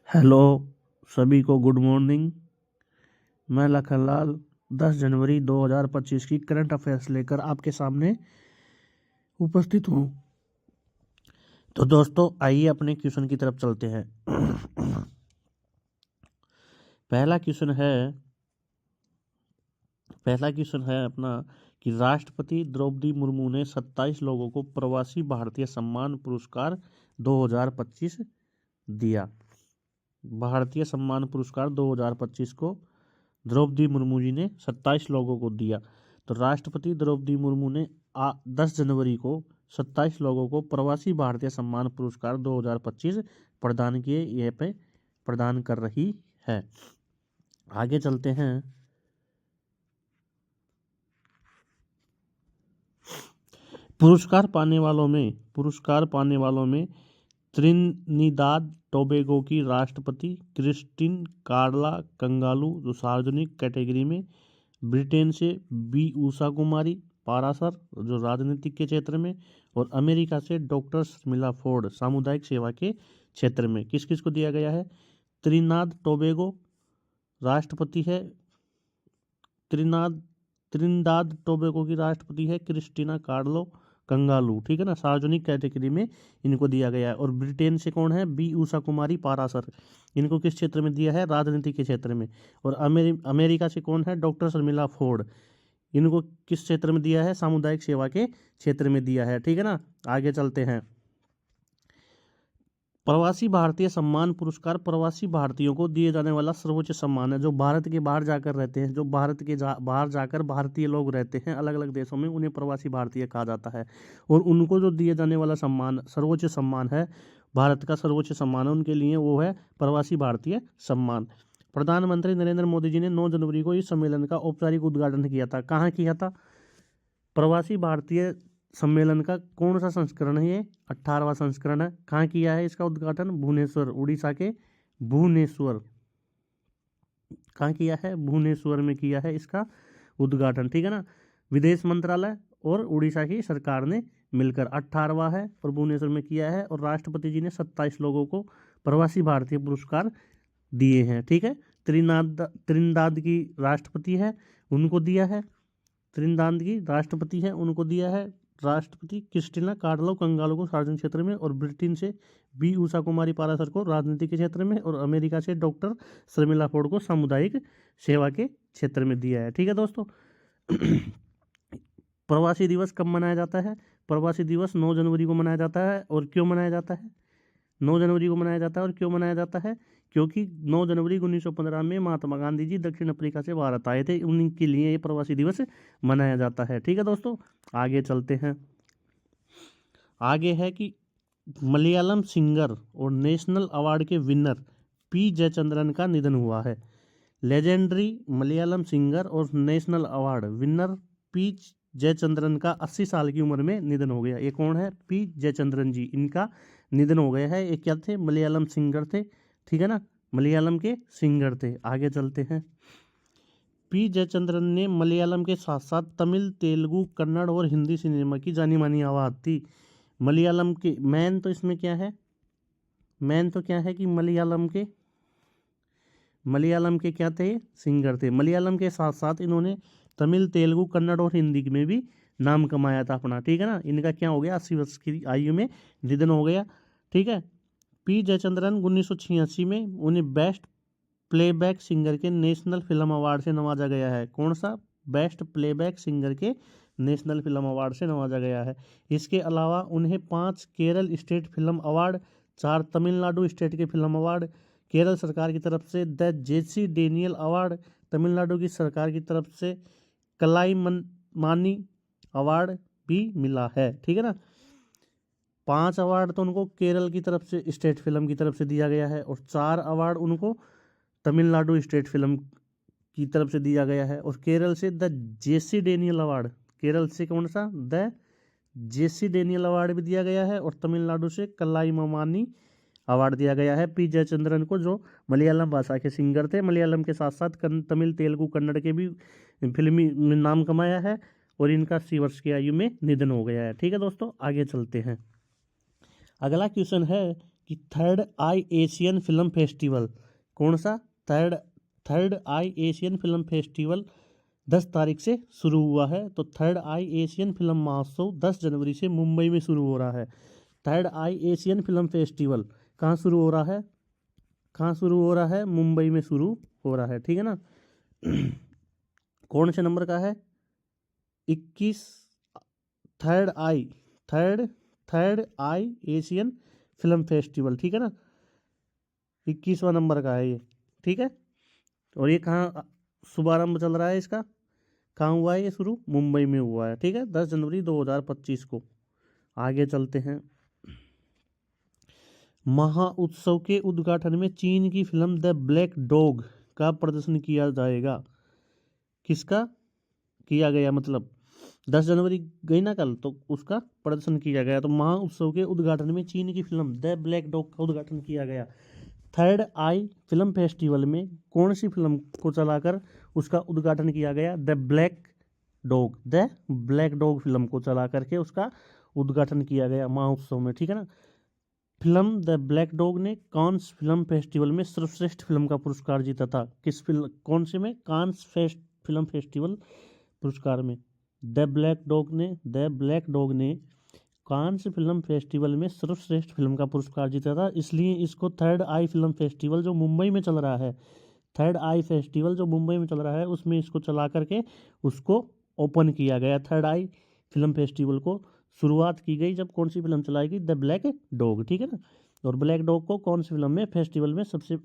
Hello सभी को good morning. मैं लखनलाल 10 जनवरी 2025 की करंट अफेयर्स लेकर आपके सामने उपस्थित हूँ। तो दोस्तों आइए अपने क्वेश्चन की तरफ चलते हैं। पहला क्वेश्चन है अपना कि राष्ट्रपति द्रौपदी मुर्मू ने 27 लोगों को प्रवासी भारतीय सम्मान पुरस्कार 2025 दिया। भारतीय सम्मान पुरस्कार 2025 को द्रौपदी मुर्मू जी ने 27 लोगों को दिया। तो राष्ट्रपति द्रौपदी मुर्मू ने 10 जनवरी को 27 लोगों को प्रवासी भारतीय सम्मान पुरस्कार 2025 प्रदान किए। यह पे प्रदान कर रही है। आगे चलते हैं। पुरस्कार पाने वालों में त्रिनिदाद टोबैगो की राष्ट्रपति क्रिस्टिन कार्ला कंगालू जो सार्वजनिक कैटेगरी में, ब्रिटेन से बी उषा कुमारी पारासर जो राजनीतिक के क्षेत्र में, और अमेरिका से डॉक्टर शर्मिला फोर्ड सामुदायिक सेवा के क्षेत्र में। किस किस को दिया गया है? त्रिनिदाद टोबैगो राष्ट्रपति है, त्रिनिदाद टोबैगो की राष्ट्रपति है क्रिस्टिना कार्लो कंगालू, ठीक है ना। सार्वजनिक कैटेगरी में इनको दिया गया है। और ब्रिटेन से कौन है? बी उषा कुमारी पारासर। इनको किस क्षेत्र में दिया है? राजनीति के क्षेत्र में। और अमेरिका से कौन है? Doctor Sharmila Ford. इनको किस क्षेत्र में दिया है? सामुदायिक सेवा के क्षेत्र में दिया है, ठीक है ना। आगे चलते हैं। प्रवासी भारतीय सम्मान पुरस्कार प्रवासी भारतीयों को दिए जाने वाला सर्वोच्च सम्मान है। जो भारत के बाहर जाकर रहते हैं, जो भारत के बाहर जाकर भारतीय लोग रहते हैं अलग अलग देशों में, उन्हें प्रवासी भारतीय कहा जाता है। और उनको जो दिए जाने वाला सम्मान, सर्वोच्च सम्मान है, भारत का सर्वोच्च सम्मान है उनके लिए, वो है प्रवासी भारतीय सम्मान। प्रधानमंत्री नरेंद्र मोदी जी ने 9 जनवरी को इस सम्मेलन का औपचारिक उद्घाटन किया था। कहाँ किया था? प्रवासी भारतीय सम्मेलन का कौन सा संस्करण है? ये 18वां संस्करण है। कहाँ किया है इसका उद्घाटन? भुवनेश्वर, उड़ीसा के भुवनेश्वर। कहाँ किया है? भुवनेश्वर में किया है इसका उद्घाटन, ठीक है ना। विदेश मंत्रालय और उड़ीसा की सरकार ने मिलकर 18वां है और भुवनेश्वर में किया है। और राष्ट्रपति जी ने 27 लोगों को प्रवासी भारतीय पुरस्कार दिए हैं, ठीक है। त्रिनिदाद की राष्ट्रपति है, उनको दिया है। त्रिनिदाद की राष्ट्रपति है, उनको दिया है राष्ट्रपति क्रिस्टिना कार्लो कंगालो को सार्वजनिक क्षेत्र में, और ब्रिटेन से बी उषा कुमारी पारासर को राजनीतिक के क्षेत्र में, और अमेरिका से डॉक्टर शर्मिला फोर्ड को सामुदायिक सेवा के क्षेत्र में दिया है, ठीक है दोस्तों। प्रवासी दिवस कब मनाया जाता है? प्रवासी दिवस 9 जनवरी को मनाया जाता है। और क्यों मनाया जाता है? 9 जनवरी को मनाया जाता है। और क्यों मनाया जाता है? क्योंकि 9 जनवरी 1915 में महात्मा गांधी जी दक्षिण अफ्रीका से भारत आए थे, उनके लिए ये प्रवासी दिवस मनाया जाता है, ठीक है दोस्तों। आगे चलते हैं। आगे है कि मलयालम सिंगर और नेशनल अवार्ड के विनर पी जयचंद्रन का निधन हुआ है। लेजेंडरी मलयालम सिंगर और national award winner P Jayachandran का 80 साल की उम्र में निधन हो गया। ये कौन है? पी जयचंद्रन जी, इनका निधन हो गया है। ये क्या थे? मलयालम सिंगर थे, ठीक है ना, मलयालम के सिंगर थे। आगे चलते हैं। पी जयचंद्रन ने मलयालम के साथ साथ तमिल, तेलुगु, कन्नड़ और हिंदी सिनेमा की जानी मानी आवाज़ थी। मलयालम के मेन तो इसमें क्या है? मेन तो क्या है कि मलयालम के क्या थे? सिंगर थे। मलयालम के साथ साथ इन्होंने तमिल, तेलुगु, कन्नड़ और हिंदी में भी नाम कमाया था अपना, ठीक है ना। इनका क्या हो गया? 80 वर्ष की आयु में निधन हो गया, ठीक है। पी जयचंद्रन 1986 में उन्हें बेस्ट प्लेबैक सिंगर के नेशनल फिल्म अवार्ड से नवाजा गया है। कौन सा? बेस्ट प्लेबैक सिंगर के नेशनल फिल्म अवार्ड से नवाजा गया है। इसके अलावा उन्हें 5 Kerala state film award, 4 Tamil Nadu state के फिल्म अवार्ड, केरल सरकार की तरफ से the JC Daniel award, Tamil Nadu की सरकार की तरफ से कलाईमानी अवार्ड भी मिला है, ठीक है ना। 5 अवार्ड तो उनको केरल की तरफ से स्टेट फिल्म की तरफ से दिया गया है, और 4 अवार्ड उनको तमिलनाडु स्टेट फिल्म की तरफ से दिया गया है। और केरल से the JC Daniel award, Kerala से कौन सा? द जेसी डेनियल अवार्ड भी दिया गया है। और तमिलनाडु से कलाईमानी अवार्ड दिया गया है पी जयचंद्रन को, जो मलयालम भाषा के सिंगर थे। मलयालम के साथ साथ तमिल, तेलुगु, कन्नड़ के भी फिल्मी में नाम कमाया है। और इनका 80 वर्ष की आयु में निधन हो गया है, ठीक है दोस्तों। आगे चलते हैं। अगला क्वेश्चन है कि थर्ड आई एशियन फिल्म फेस्टिवल, कौन सा, थर्ड आई एशियन फिल्म फेस्टिवल 10 तारीख से शुरू हुआ है। तो थर्ड आई एशियन फिल्म महोत्सव 10 जनवरी से मुंबई में शुरू हो रहा है। थर्ड आई एशियन फिल्म फेस्टिवल कहाँ शुरू हो रहा है, कहाँ शुरू हो रहा है, मुंबई में शुरू हो रहा है, ठीक है ना। कौन से नंबर का है, 21, थर्ड आई एशियन फिल्म फेस्टिवल, ठीक है ना, 21वां नंबर का है ये, ठीक है। और ये कहाँ शुभारंभ चल रहा है इसका, कहाँ हुआ है ये शुरू, मुंबई में हुआ है, ठीक है, 10 जनवरी 2025 को। आगे चलते हैं। महाउत्सव के उद्घाटन में चीन की फिल्म द ब्लैक डॉग का प्रदर्शन किया जाएगा। किसका किया गया, मतलब 10 जनवरी गई ना कल, तो उसका प्रदर्शन किया गया। तो महाउत्सव के उद्घाटन में चीन की फिल्म द ब्लैक डॉग का उद्घाटन किया गया। थर्ड आई फिल्म फेस्टिवल में कौन सी फिल्म को चलाकर उसका उद्घाटन किया गया, द ब्लैक डॉग फिल्म को चला करके उसका उद्घाटन किया गया महोत्सव में, ठीक है ना। फिल्म द ब्लैक डॉग ने कांस फिल्म फेस्टिवल में सर्वश्रेष्ठ फिल्म का पुरस्कार जीता था। किस फिल्म, कौन से में, कांस फिल्म फेस्टिवल पुरस्कार में द ब्लैक डॉग ने कांस फिल्म फेस्टिवल में सर्वश्रेष्ठ फिल्म का पुरस्कार जीता था। इसलिए इसको थर्ड आई फिल्म फेस्टिवल जो मुंबई में चल रहा है, थर्ड आई फेस्टिवल जो मुंबई में चल रहा है, उसमें इसको चला करके उसको ओपन किया गया। थर्ड आई फिल्म फेस्टिवल को शुरुआत की गई जब कौन सी फिल्म चलाएगी, द ब्लैक डॉग, ठीक है ना। और ब्लैक डॉग को कौन सी फिल्म में, फेस्टिवल में सबसे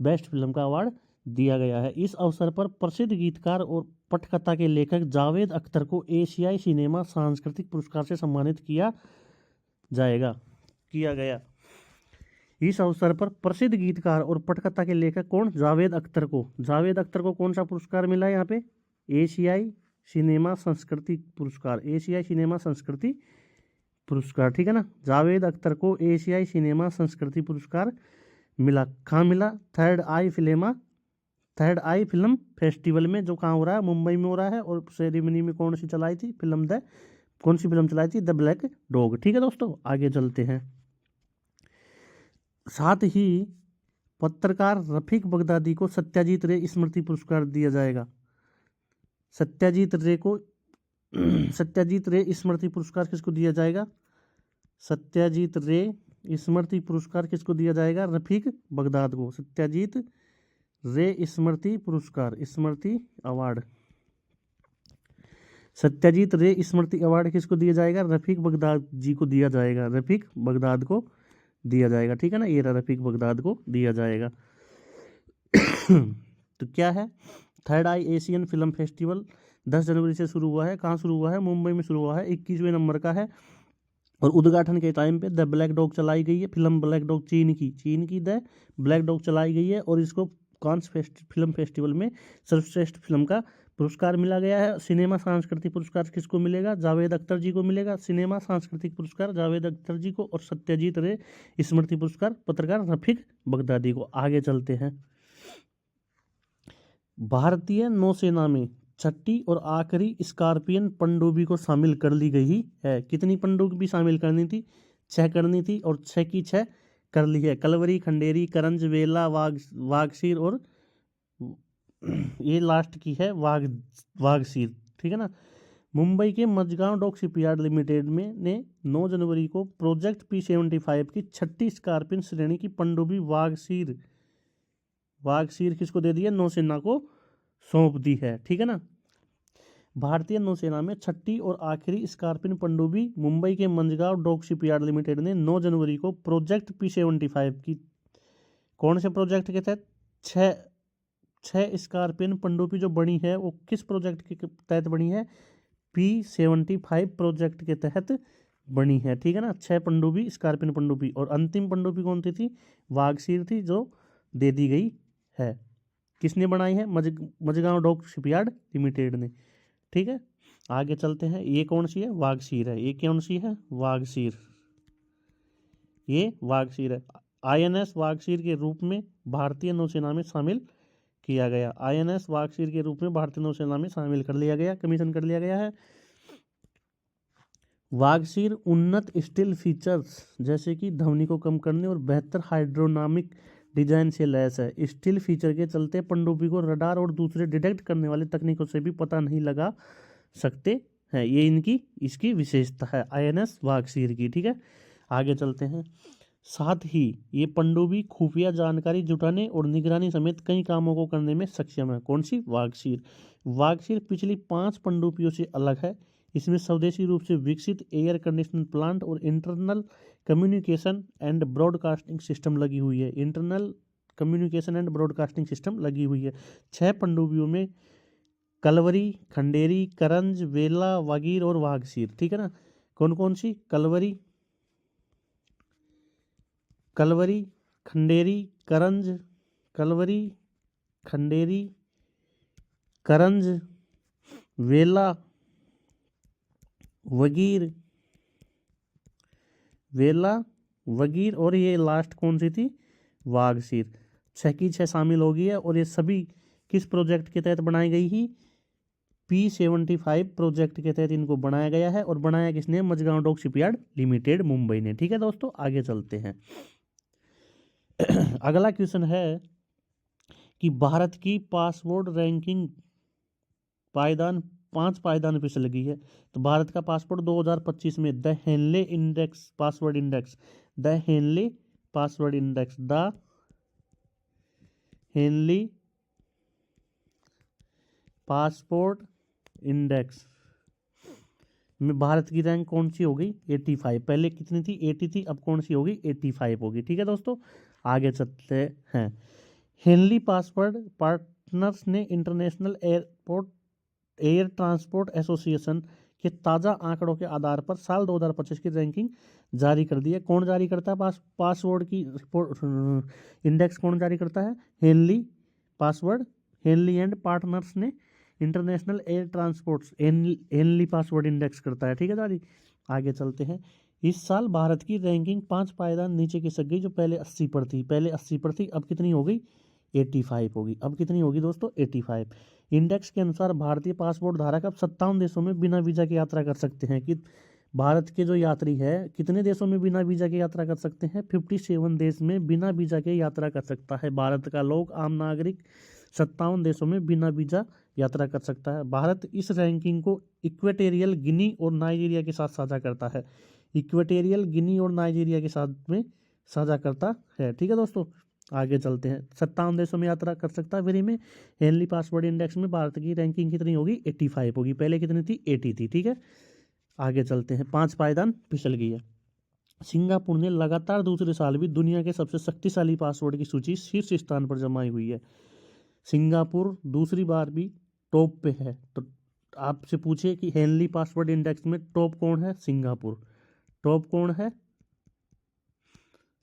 बेस्ट फिल्म का अवार्ड दिया गया है। इस अवसर पर प्रसिद्ध गीतकार और पटकथा के लेखक जावेद अख्तर को एशियाई सिनेमा सांस्कृतिक पुरस्कार से सम्मानित किया गया। इस अवसर पर प्रसिद्ध गीतकार और पटकथा के लेखक कौन, जावेद अख्तर को कौन सा पुरस्कार मिला है यहाँ पे, एशियाई सिनेमा संस्कृति पुरस्कार, ठीक है ना। जावेद अख्तर को एशियाई सिनेमा संस्कृति पुरस्कार मिला। कहाँ मिला, थर्ड आई फिल्म फेस्टिवल में, जो कहाँ हो रहा है, मुंबई में हो रहा है। और सेरेमनी में कौन सी चलाई थी कौन सी फिल्म चलाई थी, द ब्लैक डॉग, ठीक है दोस्तों। आगे चलते हैं। साथ ही पत्रकार रफीक बगदादी को सत्यजीत रे स्मृति पुरस्कार दिया जाएगा। सत्यजीत रे स्मृति पुरस्कार किसको दिया जाएगा, सत्यजीत रे स्मृति पुरस्कार किसको दिया जाएगा, रफीक बगदाद को। सत्यजीत रे स्मृति पुरस्कार, सत्यजीत रे स्मृति अवार्ड किसको दिया जाएगा, रफीक बगदाद जी को दिया जाएगा, ठीक है ना। ये रफीक बगदाद को दिया जाएगा। तो क्या है, थर्ड आई एशियन फिल्म फेस्टिवल 10 जनवरी से शुरू हुआ है। कहाँ शुरू हुआ है, मुंबई में शुरू हुआ है, 21वें नंबर का है। और उद्घाटन के टाइम पे द ब्लैक डॉग चलाई गई है, फिल्म ब्लैक डॉग चीन की द ब्लैक डॉग चलाई गई है। और इसको कांस फिल्म फेस्टिवल में सर्वश्रेष्ठ फिल्म का पुरस्कार मिला गया है। सिनेमा सांस्कृतिक पुरस्कार किसको मिलेगा, जावेद अख्तर जी को मिलेगा, सिनेमा सांस्कृतिक पुरस्कार जावेद अख्तर जी को। और सत्यजीत रे स्मृति पुरस्कार पत्रकार रफीक बगदादी को। आगे चलते हैं। भारतीय नौसेना में छठी और आखिरी स्कॉर्पियन पनडुब्बी को शामिल कर ली गई है। कितनी पनडुब्बी शामिल करनी थी, 6 करनी थी, और 6 की 6 कर ली है। कलवरी, खंडेरी, करंज, वेला, वागसीर और ये लास्ट की है वागसीर, ठीक है ना। मुंबई के मझगांव डॉक शिपयार्ड लिमिटेड में ने 9 जनवरी को प्रोजेक्ट P-75 की छठी स्कॉर्पियन श्रेणी की पनडुब्बी वागसीर किसको दे दी है, नौसेना को सौंप दी है, ठीक है ना। भारतीय नौसेना में छठी और आखिरी स्कॉर्पियन पनडुब्बी मुंबई के मंझगांव डॉक शिपयार्ड लिमिटेड ने 9 जनवरी को प्रोजेक्ट P-75 की, कौन से प्रोजेक्ट के तहत, 6 स्कॉर्पियन पनडुब्बी जो बनी है वो किस प्रोजेक्ट के तहत बनी है, P-75 प्रोजेक्ट के तहत बनी है, ठीक है ना। 6 पनडुब्बी स्कॉर्पियन पनडुब्बी। और अंतिम पनडुब्बी कौन सी थी, वागसीर थी, जो दे दी गई है। किसने बनाई है, मझगांव डॉक शिपयार्ड लिमिटेड ने, ठीक है। आगे चलते हैं। ये कौन सी है, वागसीर है। ये कौन सी है, वागसीर, ये वागसीर है। INS वागसीर के रूप में भारतीय नौसेना में शामिल किया गया। INS वागसीर के रूप में भारतीय नौसेना में शामिल कर लिया गया, कमीशन कर लिया गया है। वागसीर उन्नत स्टील फीचर्स जैसे कि ध्वनि को कम करने और बेहतर हाइड्रोनामिक डिजाइन से लैस है। स्टील फीचर के चलते पनडुब्बी को रडार और दूसरे डिटेक्ट करने वाले तकनीकों से भी पता नहीं लगा सकते हैं। ये इनकी इसकी विशेषता है INS वागसीर की। ठीक है, आगे चलते हैं। साथ ही ये पनडुब्बी खुफिया जानकारी जुटाने और निगरानी समेत कई कामों को करने में सक्षम है। कौन सी? वागसीर। वागसीर पिछली 5 पनडुब्बियों से अलग है। इसमें स्वदेशी रूप से विकसित एयर कंडीशनर प्लांट और internal communication and broadcasting system लगी हुई है। Internal communication and broadcasting system लगी हुई है। 6 पनडुब्बियों में कलवरी, खंडेरी, करंज, वेला, वागीर और वागसीर। ठीक है ना। कौन कौन सी? कलवरी, खंडेरी, करंज, कलवरी, खंडेरी, करंज, वेला, वगीर, और ये लास्ट कौन सी थी? वागसीर। 6 की 6 शामिल हो गई है। और ये सभी किस प्रोजेक्ट के तहत बनाई गई ही? P75 प्रोजेक्ट के तहत इनको बनाया गया है। और बनाया किसने? Mazagon dock shipyard limited, Mumbai ने। ठीक है दोस्तों, आगे चलते हैं। अगला क्वेश्चन है कि भारत की पासपोर्ट रैंकिंग पायदान 5 पायदान पे चल गई है। तो भारत का पासपोर्ट 2025 में the Henley index password index, the Henley password index, the Henley passport index में भारत की रैंक कौन सी हो गई? 85। पहले कितनी थी? 80 थी, अब कौन सी होगी? 85 होगी। ठीक है दोस्तों, आगे चलते हैं। हेनली पासवर्ड पार्टनर्स ने इंटरनेशनल एयर ट्रांसपोर्ट एसोसिएशन के ताज़ा आंकड़ों के आधार पर साल 2025 की रैंकिंग जारी कर दी है। कौन जारी करता है पासवर्ड की इंडेक्स? कौन जारी करता है? Henley passport, Henley and Partners ने international air transport Henley password index करता है। ठीक है दादी, आगे चलते हैं। इस साल भारत की रैंकिंग 5 पायदान नीचे खिसक गई, जो पहले 80 पर थी। पहले 80 पर थी, अब कितनी हो गई? 85 होगी। अब कितनी होगी दोस्तों? 85। इंडेक्स के अनुसार भारतीय पासपोर्ट धारक अब 57 देशों में बिना वीजा की यात्रा कर सकते हैं। कि भारत के जो यात्री है कितने देशों में बिना वीजा के यात्रा कर सकते हैं? 57 देश में बिना वीजा के यात्रा कर सकता है भारत का लोग, आम नागरिक। 57 देशों में बिना वीजा यात्रा कर सकता है। भारत इस रैंकिंग को इक्वेटोरियल गिनी और नाइजीरिया के साथ साझा करता है। इक्वेटोरियल गिनी और नाइजीरिया के साथ में साझा करता है। ठीक है दोस्तों, आगे चलते हैं। 57 देशों में यात्रा कर सकता है फ्री में। हेनली पासवर्ड इंडेक्स में भारत की रैंकिंग कितनी होगी? 85 होगी। पहले कितनी थी? 80 थी। ठीक है, आगे चलते हैं। 5 पायदान फिसल गई है। सिंगापुर ने लगातार दूसरे साल भी दुनिया के सबसे शक्तिशाली पासवर्ड की सूची शीर्ष स्थान पर जमाई हुई है। सिंगापुर दूसरी बार भी टॉप पे है। तो आपसे पूछे कि हेनली पासवर्ड इंडेक्स में टॉप कौन है? सिंगापुर। टॉप कौन है?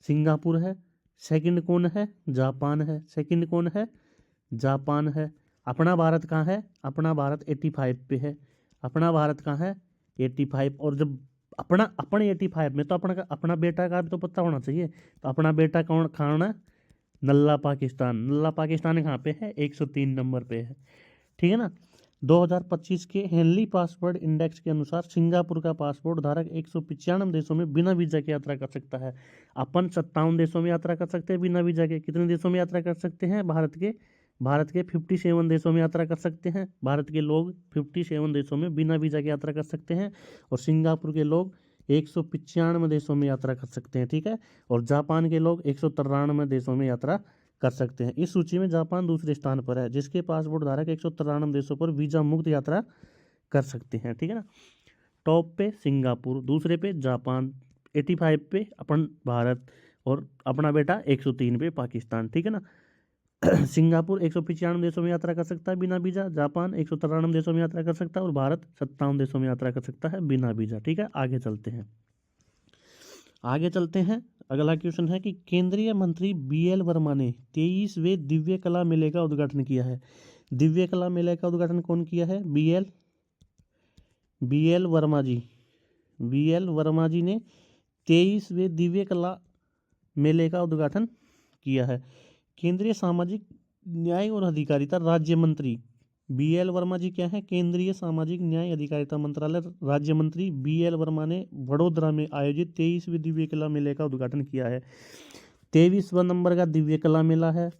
सिंगापुर है। सेकंड कौन है? जापान है। सेकंड कौन है? जापान है। अपना भारत कहाँ है? अपना भारत 85 पे है। अपना भारत कहाँ है? 85। और जब अपने 85 में, तो अपना बेटा का भी तो पता होना चाहिए। तो अपना बेटा कौन है? नल्ला पाकिस्तान। नल्ला पाकिस्तान कहाँ पे है? 103 नंबर पे है। ठीक है ना। 2025 के हेनली पासवर्ड इंडेक्स के अनुसार सिंगापुर का पासपोर्ट धारक 195 देशों में बिना वीजा के यात्रा कर सकता है। अपन 57 देशों में यात्रा कर सकते हैं बिना वीजा के। कितने देशों में यात्रा कर सकते हैं? भारत के 57 देशों में यात्रा कर सकते हैं। भारत के लोग 57 देशों में बिना वीजा के यात्रा कर सकते हैं। और सिंगापुर के लोग 195 देशों में यात्रा कर सकते हैं। ठीक है, और जापान के लोग 193 देशों में यात्रा कर सकते हैं। इस सूची में जापान दूसरे स्थान पर है, जिसके पासपोर्ट धारक 193 देशों पर वीजा मुक्त यात्रा कर सकते हैं। ठीक है ना। टॉप पे सिंगापुर, दूसरे पे जापान, 85 पे अपन भारत, और अपना बेटा 103 पे पाकिस्तान। ठीक है ना। सिंगापुर 195 देशों में यात्रा कर सकता है बिना वीजा, जापान 193 देशों में यात्रा कर सकता है, और भारत 57 देशों में यात्रा कर सकता है बिना वीजा। ठीक है, आगे चलते हैं। अगला क्वेश्चन है कि केंद्रीय मंत्री BL वर्मा ने 23वें दिव्य कला मेले का उद्घाटन किया है। दिव्य कला मेले का उद्घाटन कौन किया है? BL वर्मा जी। BL वर्मा जी ने 23वें दिव्य कला मेले का उद्घाटन किया है। केंद्रीय सामाजिक न्याय और अधिकारिता राज्य मंत्री BL वर्मा जी क्या है? केंद्रीय सामाजिक न्याय अधिकारिता मंत्रालय राज्य मंत्री BL वर्मा ने वडोदरा में आयोजित 23वीं दिव्य कला मेले का उद्घाटन किया है। 23वां नंबर का दिव्य कला मेला है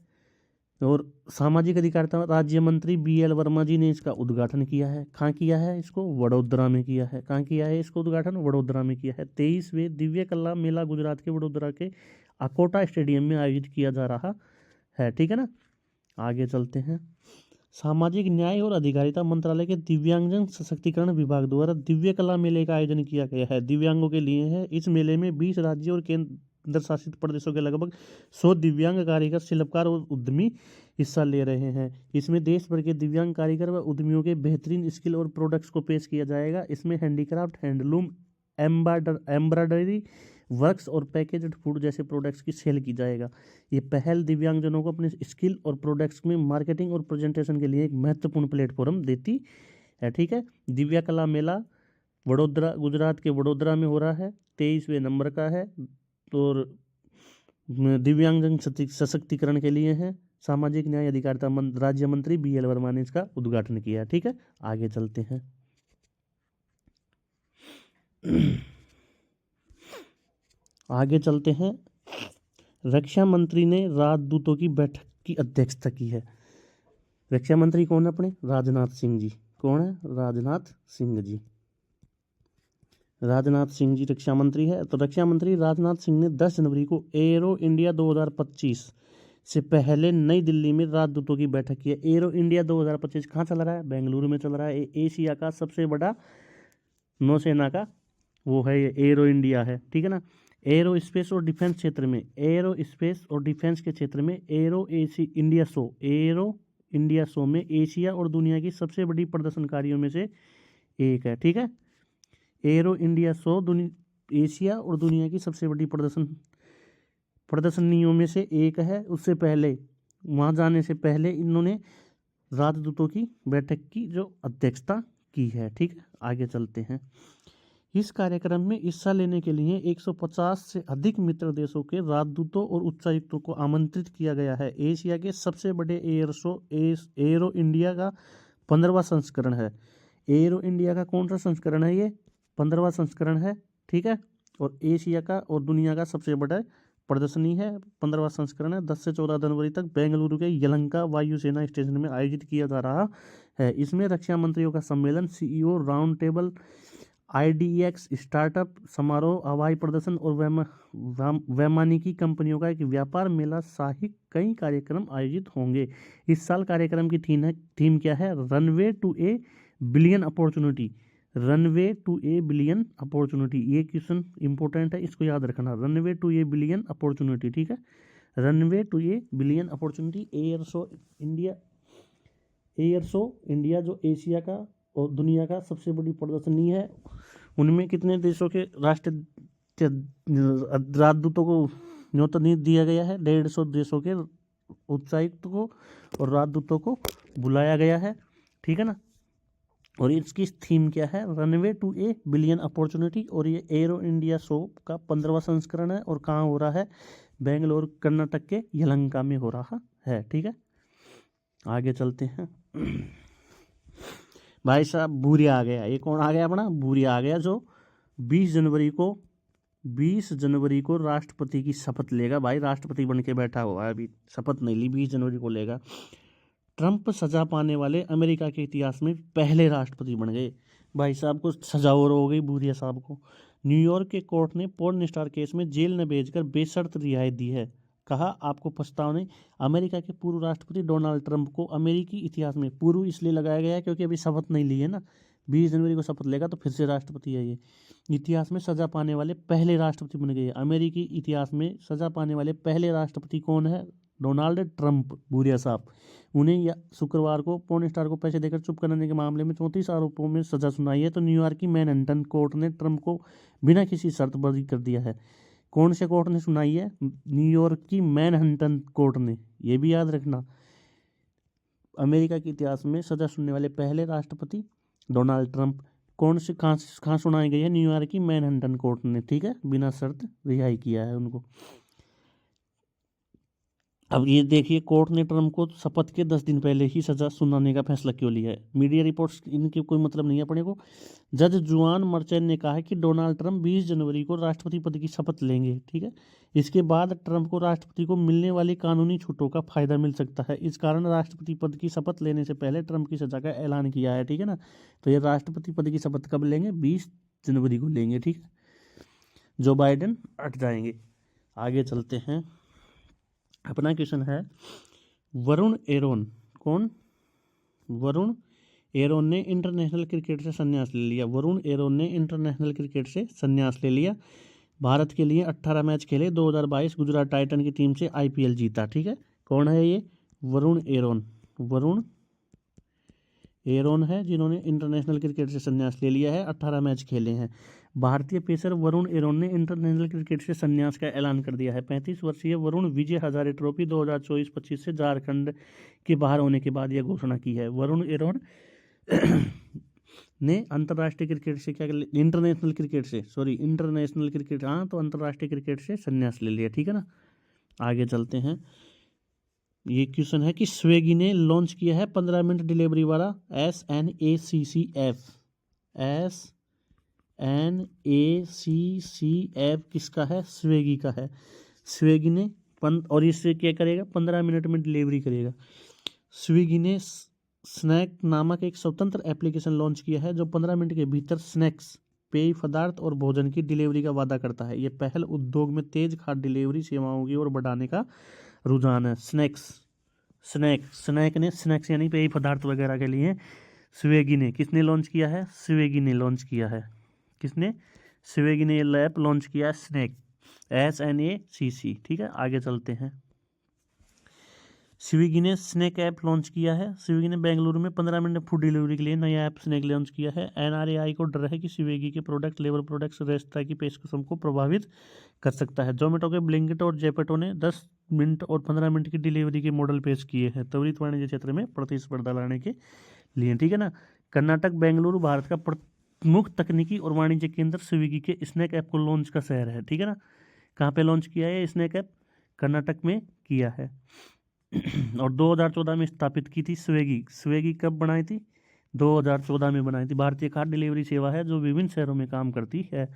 और सामाजिक अधिकारिता राज्य मंत्री BL वर्मा जी ने इसका उद्घाटन किया है। कहाँ किया है इसको? वडोदरा में किया है। कहाँ किया है इसको उद्घाटन? वडोदरा में किया है। 23वें दिव्य कला मेला गुजरात के वडोदरा के अकोटा स्टेडियम में आयोजित किया जा रहा है। ठीक है ना। आगे चलते हैं। सामाजिक न्याय और अधिकारिता मंत्रालय के दिव्यांगजन सशक्तिकरण विभाग द्वारा दिव्य कला मेले का आयोजन किया गया है। दिव्यांगों के लिए है। इस मेले में 20 राज्यों और केंद्र शासित प्रदेशों के लगभग 100 दिव्यांग कारीगर, शिल्पकार और उद्यमी हिस्सा ले रहे हैं। इसमें देश भर के दिव्यांग कारीगर व उद्यमियों के बेहतरीन स्किल और प्रोडक्ट्स को पेश किया जाएगा। इसमें हैंडीक्राफ्ट, हैंडलूम, एम्ब्रॉयडरी वर्क्स और पैकेज्ड फूड जैसे प्रोडक्ट्स की सेल की जाएगा। ये पहल दिव्यांगजनों को अपने स्किल और प्रोडक्ट्स में मार्केटिंग और प्रेजेंटेशन के लिए एक महत्वपूर्ण प्लेटफॉर्म देती है। ठीक है। दिव्य कला मेला वडोदरा, गुजरात के वडोदरा में हो रहा है। 23वें नंबर का है और दिव्यांगजन सशक्तिकरण के लिए है। सामाजिक न्याय अधिकारिता राज्य मंत्री BL वर्मा ने इसका उद्घाटन किया। ठीक है। आगे चलते हैं। आगे चलते हैं। रक्षा मंत्री ने राजदूतों की बैठक की अध्यक्षता की है। रक्षा मंत्री कौन है अपने? राजनाथ सिंह जी। कौन है? राजनाथ सिंह जी। राजनाथ सिंह जी रक्षा मंत्री है। तो रक्षा मंत्री राजनाथ सिंह ने 10 जनवरी को एरो इंडिया 2025 से पहले नई दिल्ली में राजदूतों की बैठक की है। एरो इंडिया 2025 कहाँ चल रहा है? बेंगलुरु में चल रहा है। एशिया का सबसे बड़ा नौसेना का वो है, ये एरो इंडिया है। ठीक है ना। एरो स्पेस और डिफेंस क्षेत्र में, एरो स्पेस और डिफेंस के क्षेत्र में एरो इंडिया शो में एशिया और दुनिया की सबसे बड़ी प्रदर्शनकारियों में से एक है। ठीक है। एरो इंडिया शो एशिया और दुनिया की सबसे बड़ी प्रदर्शनियों में से एक है। उससे पहले, वहाँ जाने से पहले इन्होंने राजदूतों की बैठक की जो अध्यक्षता की है। ठीक है। आगे चलते हैं। इस कार्यक्रम में हिस्सा लेने के लिए 150 से अधिक मित्र देशों के राजदूतों और उच्चायुक्तों को आमंत्रित किया गया है। एशिया के सबसे बड़े एयर शो एरो इंडिया का 15वां संस्करण है। एरो इंडिया का कौन सा संस्करण है? ये 15वां संस्करण है। ठीक है। और एशिया का और दुनिया का सबसे बड़ा प्रदर्शनी है। 15वां संस्करण है। 10 से 14 जनवरी तक बेंगलुरु के यलहंका वायुसेना स्टेशन में आयोजित किया जा रहा है। इसमें रक्षा मंत्रियों का सम्मेलन, CEO round table, IDX startup समारोह, हवाई प्रदर्शन और वैमानिकी कंपनियों का एक व्यापार मेला सहित कई कार्यक्रम आयोजित होंगे। इस साल कार्यक्रम की थीम क्या है? Runway to a billion opportunity. Runway to a billion opportunity, ये क्वेश्चन इंपॉर्टेंट है, इसको याद रखना। Runway to a billion opportunity. ठीक है। Runway to a billion opportunity. Air show India जो एशिया का और दुनिया का सबसे बड़ी प्रदर्शनी है। उनमें कितने देशों के राजदूतों को न्योता दिया गया है? 150 देशों के उच्चायुक्त को और राजदूतों को बुलाया गया है। ठीक है ना। और इसकी थीम क्या है? Runway to a billion opportunity. और ये एरो इंडिया शो का 15वां संस्करण है। और कहाँ हो रहा है? बेंगलोर, कर्नाटक के यलहंका में हो रहा है। ठीक है। आगे चलते हैं। भाई साहब भूरिया आ गया। ये कौन आ गया? अपना भूरिया आ गया, जो 20 जनवरी को राष्ट्रपति की शपथ लेगा। भाई राष्ट्रपति बन के बैठा हुआ है, अभी शपथ नहीं ली, 20 जनवरी को लेगा। ट्रंप सजा पाने वाले अमेरिका के इतिहास में पहले राष्ट्रपति बन गए। भाई साहब को सजा और हो गई, भूरिया साहब को। न्यूयॉर्क के कोर्ट ने पोर्न स्टार केस में जेल न भेजकर बेशर्त रिहाई दी है। कहा, आपको पछतावा नहीं। अमेरिका के पूर्व राष्ट्रपति डोनाल्ड ट्रंप को अमेरिकी इतिहास में पूर्व इसलिए लगाया गया है क्योंकि अभी शपथ नहीं ली है ना। 20 जनवरी को शपथ लेगा तो फिर से राष्ट्रपति है। ये इतिहास में सजा पाने वाले पहले राष्ट्रपति बन गए। अमेरिकी इतिहास में सजा पाने वाले पहले राष्ट्रपति कौन है? डोनाल्ड ट्रंप, भूरिया साहब। उन्हें शुक्रवार को पोर्न स्टार को पैसे देकर चुप कराने के मामले में 34 आरोपों में सजा सुनाई है। तो न्यूयॉर्क की मैनहट्टन कोर्ट ने ट्रंप को बिना किसी शर्त बरी कर दिया है। कौन से कोर्ट ने सुनाई है? न्यूयॉर्क की मैनहट्टन कोर्ट ने। यह भी याद रखना। अमेरिका के इतिहास में सजा सुनने वाले पहले राष्ट्रपति डोनाल्ड ट्रंप। कौन से कहाँ सुनाई गई है? न्यूयॉर्क की मैनहट्टन कोर्ट ने। ठीक है। बिना शर्त रिहाई किया है उनको। अब ये देखिए, कोर्ट ने ट्रंप को शपथ के 10 दिन पहले ही सजा सुनाने का फैसला क्यों लिया है। मीडिया रिपोर्ट्स इनके कोई मतलब नहीं है अपने को। जज जुआन मर्चेंट ने कहा है कि डोनाल्ड ट्रंप 20 जनवरी को राष्ट्रपति पद की शपथ लेंगे, ठीक है। इसके बाद ट्रंप को राष्ट्रपति को मिलने वाली कानूनी छूटों का फायदा मिल सकता है। इस कारण राष्ट्रपति पद की शपथ लेने से पहले ट्रंप की सजा का ऐलान किया है, ठीक है ना। तो ये राष्ट्रपति पद की शपथ कब लेंगे? 20 जनवरी को लेंगे, ठीक है। जो बाइडेन हट जाएंगे। आगे चलते हैं। अपना क्वेश्चन है, वरुण एरोन। कौन? वरुण एरोन ने इंटरनेशनल क्रिकेट से संन्यास ले लिया। वरुण एरोन ने इंटरनेशनल क्रिकेट से संन्यास ले लिया। भारत के लिए 18 मैच खेले। 2022 गुजरात टाइटन की टीम से आईपीएल जीता, ठीक है। कौन है ये? वरुण एरोन। वरुण एरोन है जिन्होंने इंटरनेशनल क्रिकेट से संन्यास ले लिया है। 18 मैच खेले हैं। भारतीय पेसर वरुण एरोन ने इंटरनेशनल क्रिकेट से संन्यास का ऐलान कर दिया है। 35 वर्षीय वरुण विजय हजारे ट्रॉफी 2024-25 से झारखंड के बाहर होने के बाद यह घोषणा की है। वरुण एरोन ने अंतर्राष्ट्रीय क्रिकेट से इंटरनेशनल क्रिकेट, हाँ, तो अंतर्राष्ट्रीय क्रिकेट से संन्यास ले लिया, ठीक है ना। आगे चलते हैं। ये क्वेश्चन है कि स्विगी ने लॉन्च किया है 15 मिनट डिलीवरी वाला SNACC ऐप। SNACC ऐप किसका है? स्विगी का है। स्विगी ने और इससे क्या करेगा? 15 मिनट में डिलीवरी करेगा। स्विगी ने स्नैक नामक एक स्वतंत्र एप्लीकेशन लॉन्च किया है जो 15 मिनट के भीतर स्नैक्स, पेय पदार्थ और भोजन की डिलीवरी का वादा करता है। यह पहल उद्योग में तेज खाद्य डिलीवरी सेवाओं की ओर बढ़ाने का रुझान है। स्नैक्स यानी पेय पदार्थ वगैरह के लिए स्विगी ने, किसने लॉन्च किया है? स्विगी ने लॉन्च किया है। किसने? स्विगी ने ये ऐप लॉन्च किया है, स्नैक, SNACC, ठीक है। आगे चलते हैं। स्विगी ने स्नैक ऐप लॉन्च किया है। स्विगी ने बेंगलुरु में 15 मिनट फूड डिलीवरी के लिए नया ऐप स्नैक लॉन्च किया है। NRAI को डर है कि स्विगी के प्रोडक्ट लेवल प्रोडक्ट्स रेस्तरां की पेशकशों को प्रभावित कर सकता है। जोमेटो के ब्लिंकिट और जेपेटो ने 10 मिनट और 15 मिनट की डिलीवरी के मॉडल पेश किए हैं त्वरित वाणिज्य क्षेत्र में प्रतिस्पर्धा लाने के लिए, ठीक है ना। कर्नाटक बेंगलुरु भारत का प्रमुख तकनीकी और वाणिज्य केंद्र स्विगी के स्नैक ऐप को लॉन्च का शहर है, ठीक है ना। कहाँ पे लॉन्च किया है स्नैक ऐप? कर्नाटक में किया है। और 2014 में स्थापित की थी स्विगी। स्विगी कब बनाई थी? 2014 में बनाई थी। भारतीय खाद्य डिलीवरी सेवा है जो विभिन्न शहरों में काम करती है।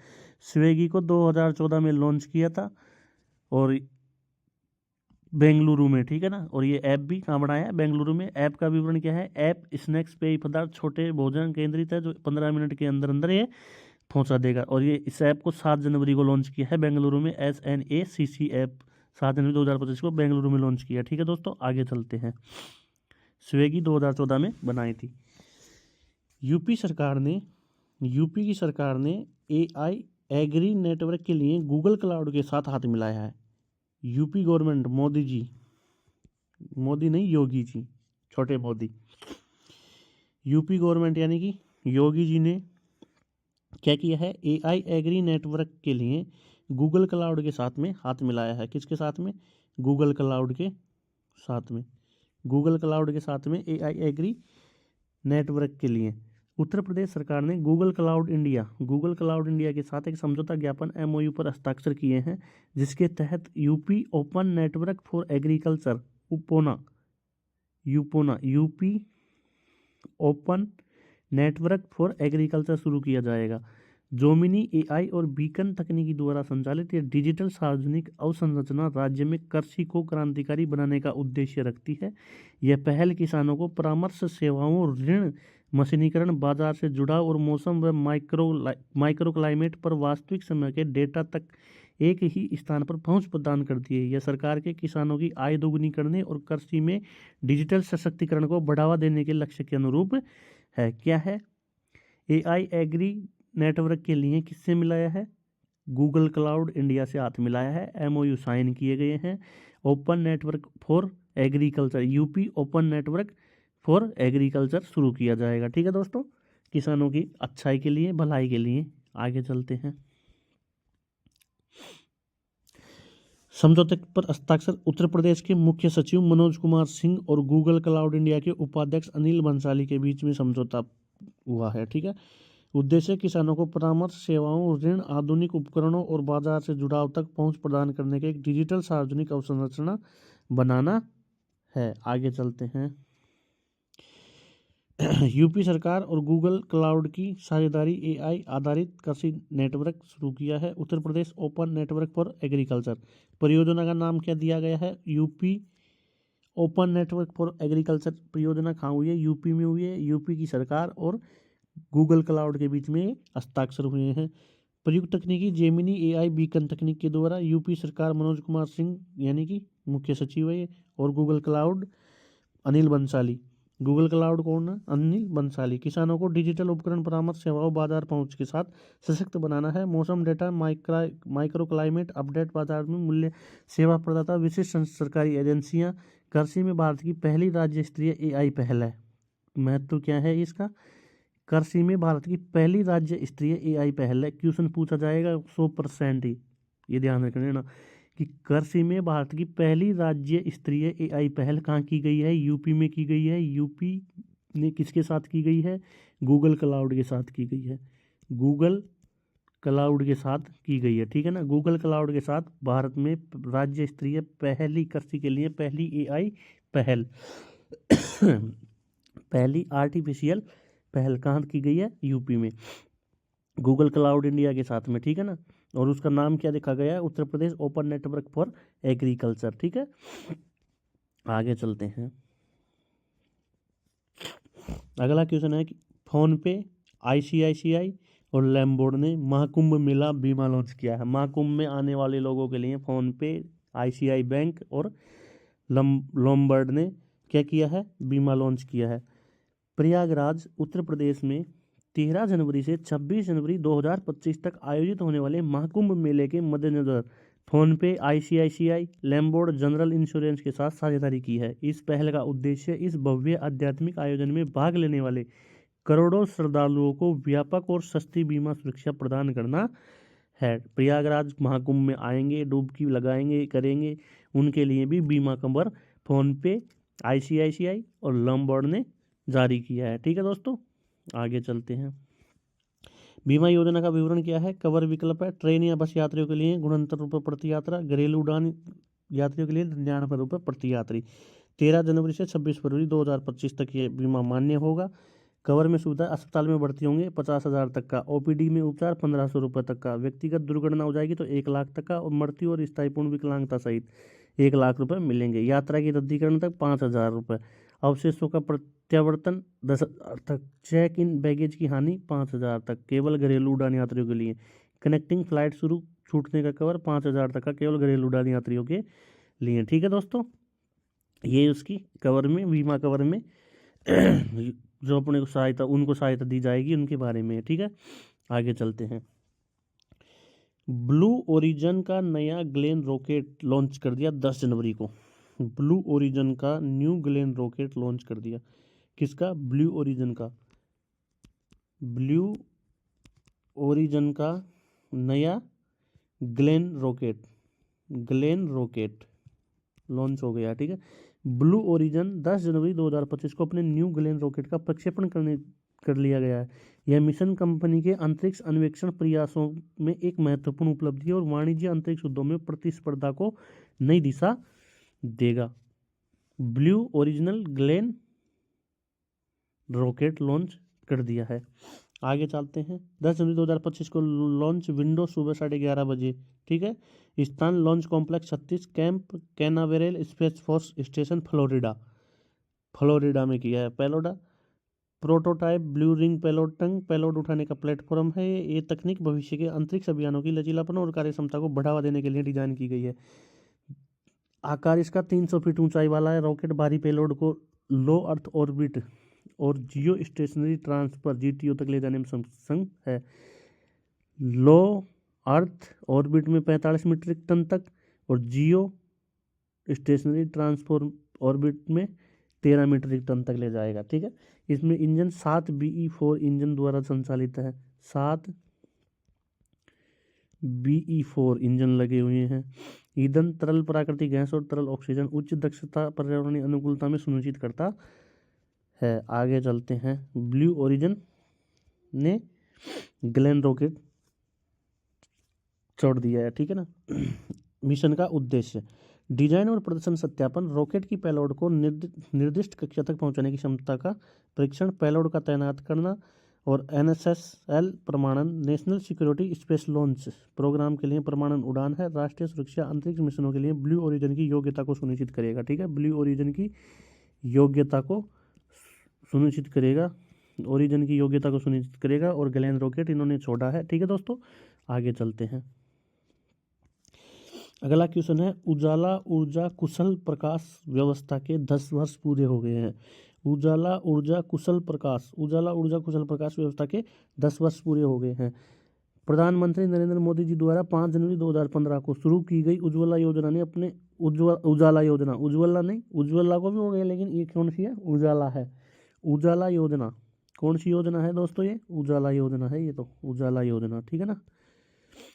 स्विगी को 2014 में लॉन्च किया था और बेंगलुरु में, ठीक है ना। और ये ऐप भी कहाँ बनाया है? बेंगलुरु में। ऐप का विवरण क्या है? ऐप स्नैक्स, पेय पदार्थ, छोटे भोजन केंद्रित है जो 15 मिनट के अंदर अंदर ये पहुंचा देगा। और ये इस ऐप को 7 जनवरी को लॉन्च किया है बेंगलुरु में। SNACC ऐप 7 जनवरी 2025 को बेंगलुरु में लॉन्च किया, ठीक है दोस्तों। आगे चलते हैं। स्विगी 2014 में बनाई थी। यूपी की सरकार ने AI एग्री नेटवर्क के लिए गूगल क्लाउड के साथ हाथ मिलाया है। यूपी गवर्नमेंट, मोदी नहीं, योगी जी, छोटे मोदी। यूपी गवर्नमेंट यानी कि योगी जी ने क्या किया है? AI एग्री नेटवर्क के लिए गूगल क्लाउड के साथ में हाथ मिलाया है। किसके साथ में? गूगल क्लाउड के साथ में। गूगल क्लाउड के साथ में AI एग्री नेटवर्क के लिए उत्तर प्रदेश सरकार ने गूगल क्लाउड इंडिया के साथ एक समझौता ज्ञापन MOU पर हस्ताक्षर किए हैं, जिसके तहत UP open network for agriculture UP open network for agriculture शुरू किया जाएगा। जोमिनी AI और बीकन तकनीकी द्वारा संचालित यह डिजिटल सार्वजनिक अवसंरचना राज्य में कृषि को क्रांतिकारी बनाने का उद्देश्य रखती है। यह पहल किसानों को परामर्श सेवाओं, ऋण, मशीनीकरण, बाजार से जुड़ाव और मौसम व माइक्रो क्लाइमेट पर वास्तविक समय के डेटा तक एक ही स्थान पर पहुंच प्रदान करती है। यह सरकार के किसानों की आय दोगुनी करने और कृषि में डिजिटल सशक्तिकरण को बढ़ावा देने के लक्ष्य के अनुरूप है। क्या है? AI एग्री नेटवर्क के लिए किससे मिलाया है? गूगल क्लाउड इंडिया से हाथ मिलाया है। MOU साइन किए गए हैं। Open network for agriculture, UP open network for agriculture शुरू किया जाएगा, ठीक है दोस्तों, किसानों की अच्छाई के लिए, भलाई के लिए। आगे चलते हैं। समझौते पर हस्ताक्षर उत्तर प्रदेश के मुख्य सचिव मनोज कुमार सिंह और गूगल क्लाउड इंडिया के उपाध्यक्ष अनिल बंसाली के बीच में समझौता हुआ है, ठीक है। उद्देश्य किसानों को परामर्श सेवाओं, ऋण, आधुनिक उपकरणों और बाजार से जुड़ाव तक पहुंच प्रदान करने के एक डिजिटल सार्वजनिक अवसंरचना बनाना है। आगे चलते हैं। यूपी सरकार और गूगल क्लाउड की साझेदारी एआई आधारित कृषि नेटवर्क शुरू किया है। Uttar Pradesh open network for agriculture परियोजना का नाम क्या दिया गया है? UP open network for agriculture परियोजना कहाँ हुई है? यूपी में हुई है। यूपी की सरकार और गूगल क्लाउड के बीच में हस्ताक्षर हुए हैं। प्रयुक्त तकनीकी जेमिनी एआई बीकन तकनीक के द्वारा यूपी सरकार मनोज कुमार सिंह यानी कि मुख्य सचिव है और Google cloud Anil Bansali. Google cloud कौन है? अनिल बंसाली। किसानों को डिजिटल उपकरण परामर्श सेवाओं बाजार पहुंच के साथ सशक्त बनाना है। मौसम डेटा माइक्रो क्लाइमेट अपडेट बाजार में मूल्य सेवा प्रदाता विशिष्ट सरकारी एजेंसियां। कृषि में भारत की पहली राज्य स्तरीय एआई पहल है। महत्व क्या है इसका? कृषि में भारत की पहली राज्य स्तरीय एआई पहल है। क्वेश्चन पूछा जाएगा 100% ही, ये ध्यान रखना ना कि कृषि में भारत की पहली राज्य स्तरीय एआई पहल कहाँ की गई है? यूपी में की गई है। यूपी ने किसके साथ की गई है? गूगल क्लाउड के साथ की गई है। गूगल क्लाउड के साथ की गई है, ठीक है ना। गूगल क्लाउड के साथ भारत में राज्य स्तरीय पहली कृषि के लिए पहली एआई पहल पहली आर्टिफिशियल पहल कहाँ की गई है? यूपी में, गूगल क्लाउड इंडिया के साथ में, ठीक है ना। और उसका नाम क्या लिखा गया है? Uttar Pradesh open network for agriculture, ठीक है। आगे चलते हैं। अगला क्वेश्चन है कि फोन पे, आईसीआईसीआई और लैम्बोर्ड ने महाकुंभ मेला बीमा लॉन्च किया है। महाकुंभ में आने वाले लोगों के लिए फोन पे, आईसीआई बैंक और लैम्बोर्ड ने क्या किया है? बीमा लॉन्च किया है। प्रयागराज उत्तर प्रदेश में 13 जनवरी से 26 जनवरी 2025 तक आयोजित होने वाले महाकुंभ मेले के मद्देनजर फोनपे, आईसीआईसीआई, लैम्बोर्ड जनरल इंश्योरेंस के साथ साझेदारी की है। इस पहल का उद्देश्य इस भव्य आध्यात्मिक आयोजन में भाग लेने वाले करोड़ों श्रद्धालुओं को व्यापक और सस्ती बीमा सुरक्षा प्रदान करना है। प्रयागराज महाकुंभ में आएंगे, डुबकी लगाएंगे, करेंगे, उनके लिए भी बीमा कवर फोनपे, आईसीआईसीआई और लैम्बोर्ड ने जारी किया है, ठीक है दोस्तों। आगे चलते हैं। बीमा योजना का विवरण क्या है? कवर विकल्प है ट्रेन या बस यात्रियों के लिए 69 रुपये प्रति यात्रा, घरेलू उड़ान यात्रियों के लिए 99 रुपये प्रति यात्री। 13 जनवरी से 26 फरवरी 2025 तक ये बीमा मान्य होगा। कवर में सुविधा, अस्पताल में भर्ती होंगे 50,000 तक का, ओपीडी में उपचार 1500 रुपये तक का, व्यक्तिगत दुर्घटना हो जाएगी तो 1 लाख तक का, और मृत्यु और स्थायीपूर्ण विकलांगता सहित 1 लाख रुपये मिलेंगे। यात्रा की रद्दीकरण तक 5,000 रुपये, अवशेषों का प्रत्यावर्तन 10,000 तक, चेक इन बैगेज की हानि 5,000 तक, केवल घरेलू उड़ान यात्रियों के लिए। कनेक्टिंग फ्लाइट शुरू छूटने का कवर 5,000 तक का, केवल घरेलू उड़ान यात्रियों के लिए, ठीक है दोस्तों। ये उसकी कवर में, बीमा कवर में जो अपने को सहायता, उनको सहायता दी जाएगी उनके बारे में, ठीक है। आगे चलते हैं। ब्लू ओरिजिन का नया ग्लेन रॉकेट लॉन्च कर दिया 10 जनवरी को। ब्लू ओरिजिन का न्यू ग्लेन रॉकेट लॉन्च कर दिया। किसका? ब्लू ओरिजिन का। ब्लू ओरिजिन का नया ग्लेन रॉकेट लॉन्च हो गया, ठीक है। ब्लू ओरिजिन 10 जनवरी 2025 को अपने न्यू ग्लेन रॉकेट का प्रक्षेपण कर लिया गया है। यह मिशन कंपनी के अंतरिक्ष अन्वेषण प्रयासों में एक महत्वपूर्ण उपलब्धि है और वाणिज्य अंतरिक्ष उद्योग में प्रतिस्पर्धा को नई दिशा देगा। Blue original Glenn rocket launch कर दिया है। आगे चलते हैं। 10 जनवरी 2025 को लॉन्च विंडो सुबह 11:30 बजे, ठीक है। स्थान launch complex 36 camp Canaveral space force station Florida में किया है। पेलोडा प्रोटोटाइप ब्लू रिंग पेलोड उठाने का प्लेटफॉर्म है। ये तकनीक भविष्य के अंतरिक्ष अभियानों की लचीलापन और कार्यक्षमता को बढ़ावा देने के लिए डिजाइन की गई है। आकार इसका 300 फीट ऊंचाई वाला है। रॉकेट भारी पेलोड को लो अर्थ ऑर्बिट और जियो स्टेशनरी ट्रांसफर जीटीओ तक ले जाने में सक्षम है। लो अर्थ ऑर्बिट में 45 मीट्रिक टन तक और जियो स्टेशनरी ट्रांसफर ऑर्बिट में 13 मीट्रिक टन तक ले जाएगा, ठीक है। इसमें इंजन 7 BE4 इंजन द्वारा संचालित है। 7 BE4 इंजन लगे हुए हैं। ईंधन तरल प्राकृतिक गैस और तरल ऑक्सीजन उच्च दक्षता पर्यावरणीय अनुकूलता में सुनिश्चित करता है। आगे चलते हैं। ब्लू ओरिजिन ने ग्लेन रॉकेट छोड़ दिया है, ठीक है ना। मिशन का उद्देश्य डिजाइन और प्रदर्शन सत्यापन, रॉकेट की पेलोड को निर्दिष्ट कक्षा तक पहुंचाने की क्षमता का परीक्षण, पेलोड का तैनात करना, और NSSL प्रमाणन, national security space launch program के लिए प्रमाणन उड़ान है। राष्ट्रीय सुरक्षा अंतरिक्ष मिशनों के लिए ब्लू ओरिजिन की योग्यता को सुनिश्चित करेगा। ठीक है, ब्लू ओरिजिन की योग्यता को सुनिश्चित करेगा, ओरिजिन की योग्यता को सुनिश्चित करेगा, और गैलेन रॉकेट इन्होंने छोड़ा है। ठीक है दोस्तों, आगे चलते हैं। अगला क्वेश्चन है, उजाला ऊर्जा कुशल प्रकाश व्यवस्था के 10 वर्ष पूरे हो गए हैं। उजाला ऊर्जा कुशल प्रकाश व्यवस्था के 10 वर्ष पूरे हो गए हैं। प्रधानमंत्री नरेंद्र मोदी जी द्वारा 5 जनवरी 2015 को शुरू की गई उज्ज्वला योजना ने अपने उजाला योजना, उज्ज्वला नहीं, उज्ज्वला को भी हो गया, लेकिन ये कौन सी है? उजाला है। उजाला योजना कौन सी योजना है दोस्तों? ये उजाला योजना है, ये तो उजाला योजना। ठीक है ना,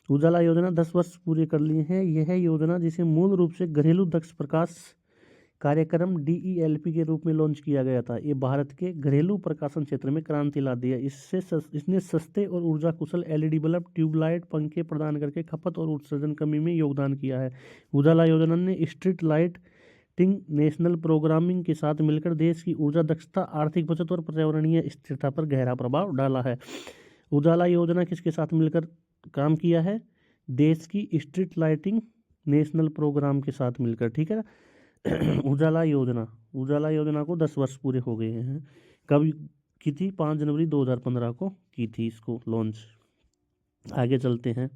उजाला योजना 10 वर्ष पूरे कर लिए हैं। यह योजना जिसे मूल रूप से घरेलू दक्ष प्रकाश कार्यक्रम DELP के रूप में लॉन्च किया गया था, ये भारत के घरेलू प्रकाशन क्षेत्र में क्रांति ला दी है। इसने सस्ते और ऊर्जा कुशल LED बल्ब, ट्यूबलाइट, पंखे प्रदान करके खपत और उत्सर्जन कमी में योगदान किया है। उजाला योजना ने स्ट्रीट लाइटिंग नेशनल प्रोग्रामिंग के साथ मिलकर देश की ऊर्जा दक्षता, आर्थिक बचत और पर्यावरणीय स्थिरता पर गहरा प्रभाव डाला है। उजाला योजना किसके साथ मिलकर काम किया है? देश की स्ट्रीट लाइटिंग नेशनल प्रोग्राम के साथ मिलकर। ठीक है, उजाला योजना को 10 वर्ष पूरे हो गए हैं। कब की थी? 5 जनवरी 2015 को की थी इसको लॉन्च। आगे चलते हैं।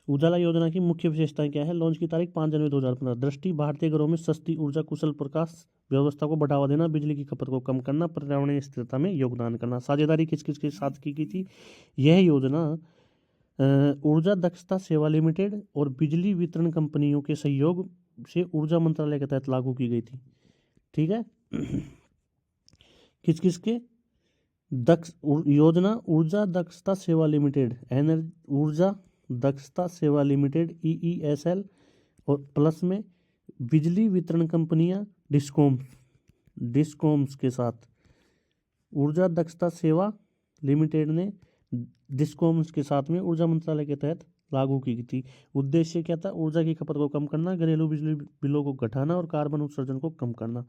उजाला योजना की मुख्य विशेषताएं क्या है? लॉन्च की तारीख 5 जनवरी 2015। दृष्टि, भारतीय घरों में सस्ती ऊर्जा कुशल प्रकाश व्यवस्था को बढ़ावा देना, बिजली की खपत को कम करना, पर्यावरणीय स्थिरता में योगदान करना। साझेदारी किस किस के साथ की गई थी? यह योजना ऊर्जा दक्षता सेवा लिमिटेड और बिजली वितरण कंपनियों के सहयोग से ऊर्जा मंत्रालय के तहत लागू की गई थी। ठीक है, किस किस के? योजना ऊर्जा दक्षता सेवा लिमिटेड, ऊर्जा दक्षता सेवा लिमिटेड EESL, और प्लस में बिजली वितरण कंपनियां डिस्कॉम्स के साथ। ऊर्जा दक्षता सेवा लिमिटेड ने डिस्कॉम्स के साथ में ऊर्जा मंत्रालय के तहत लागू की थी। उद्देश्य क्या था? ऊर्जा की खपत को कम करना, घरेलू बिजली बिलों को घटाना और कार्बन उत्सर्जन को कम करना।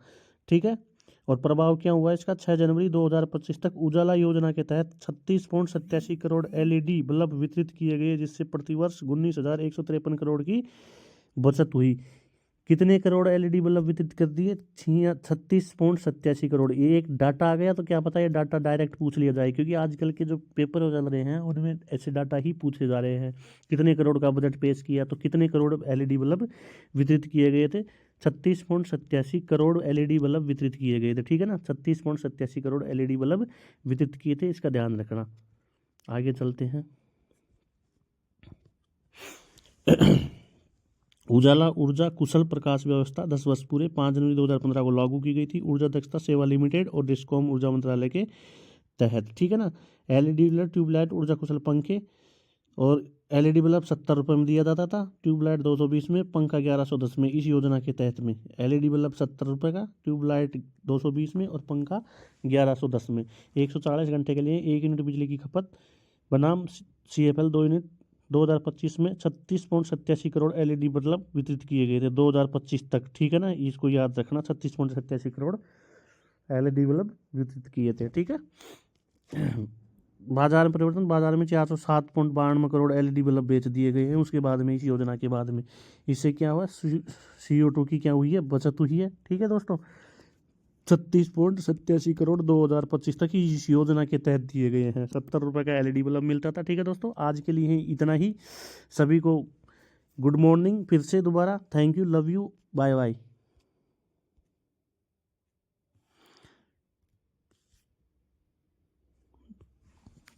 ठीक है, और प्रभाव क्या हुआ इसका? 6 जनवरी 2025 तक उजाला योजना के तहत 36.87 करोड़ LED बल्ब वितरित किए गए, जिससे प्रतिवर्ष 19,153 करोड़ की बचत हुई। कितने करोड़ LED बल्ब वितरित कर दिए? 36.87 करोड़। ये एक डाटा आ गया, तो क्या पता ये डाटा डायरेक्ट पूछ लिया जाए, क्योंकि आजकल के जो पेपर हो चल रहे हैं उनमें ऐसे डाटा ही पूछे जा रहे हैं। कितने करोड़ का बजट पेश किया, तो कितने करोड़ LED बल्ब वितरित किए गए थे? 36.87 करोड़ LED बल्ब वितरित किए गए थे। ठीक है ना, 36.87 करोड़ LED बल्ब वितरित किए थे, इसका ध्यान रखना। आगे चलते हैं। उजाला ऊर्जा कुशल प्रकाश व्यवस्था 10 वर्ष पूरे। 5 जनवरी 2015 को लागू की गई थी ऊर्जा दक्षता सेवा लिमिटेड और डिस्कॉम ऊर्जा मंत्रालय के तहत। ठीक है ना, LED बल्ब, ट्यूबलाइट, ऊर्जा कुशल पंखे और LED बल्ब 70 रुपये में दिया जाता था, ट्यूबलाइट 220 में, पंखा 1110 में। इस योजना के तहत में LED बल्ब 70 रुपये का, ट्यूबलाइट 220 में और पंखा 1110 में। 140 घंटे के लिए 1 यूनिट बिजली की खपत बनाम CFL 2 यूनिट 2025 में 36.87 करोड़ LED बल्ब वितरित किए गए थे 2025 तक। ठीक है ना, इसको याद रखना, 36.87 करोड़ LED बल्ब वितरित किए थे। ठीक है, बाजार में परिवर्तन, बाजार में 407.92 करोड़ LED बल्ब बेच दिए गए हैं उसके बाद में, इस योजना के बाद में। इससे क्या हुआ? CO2 की क्या हुई है? बचत हुई है। ठीक है दोस्तों, 36.87 करोड़ 2025 तक इस योजना के तहत दिए गए हैं। 70 रुपये का LED बल्ब मिलता था। ठीक है दोस्तों, आज के लिए इतना ही। सभी को गुड मॉर्निंग फिर से दोबारा। Thank you, love you, bye bye.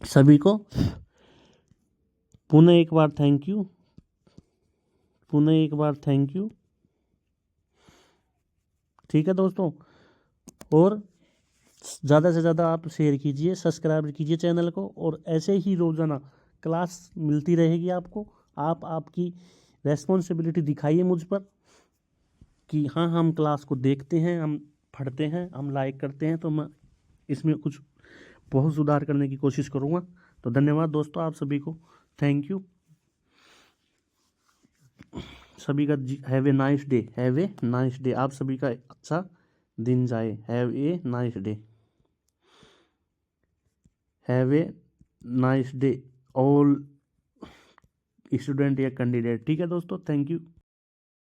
सभी को पुनः एक बार थैंक यू, पुनः एक बार थैंक यू। ठीक है दोस्तों, और ज़्यादा से ज़्यादा आप शेयर कीजिए, सब्सक्राइब कीजिए चैनल को, और ऐसे ही रोज़ाना क्लास मिलती रहेगी आपको। आप आपकी रेस्पॉन्सिबिलिटी दिखाइए मुझ पर कि हाँ, हम क्लास को देखते हैं, हम पढ़ते हैं, हम लाइक करते हैं, तो मैं इसमें कुछ बहुत सुधार करने की कोशिश करूँगा। तो धन्यवाद दोस्तों, आप सभी को थैंक यू। सभी का have a nice day, have a nice day. आप सभी का अच्छा दिन जाए, have a nice day, have a nice day all student या कैंडिडेट। ठीक है दोस्तों, थैंक यू।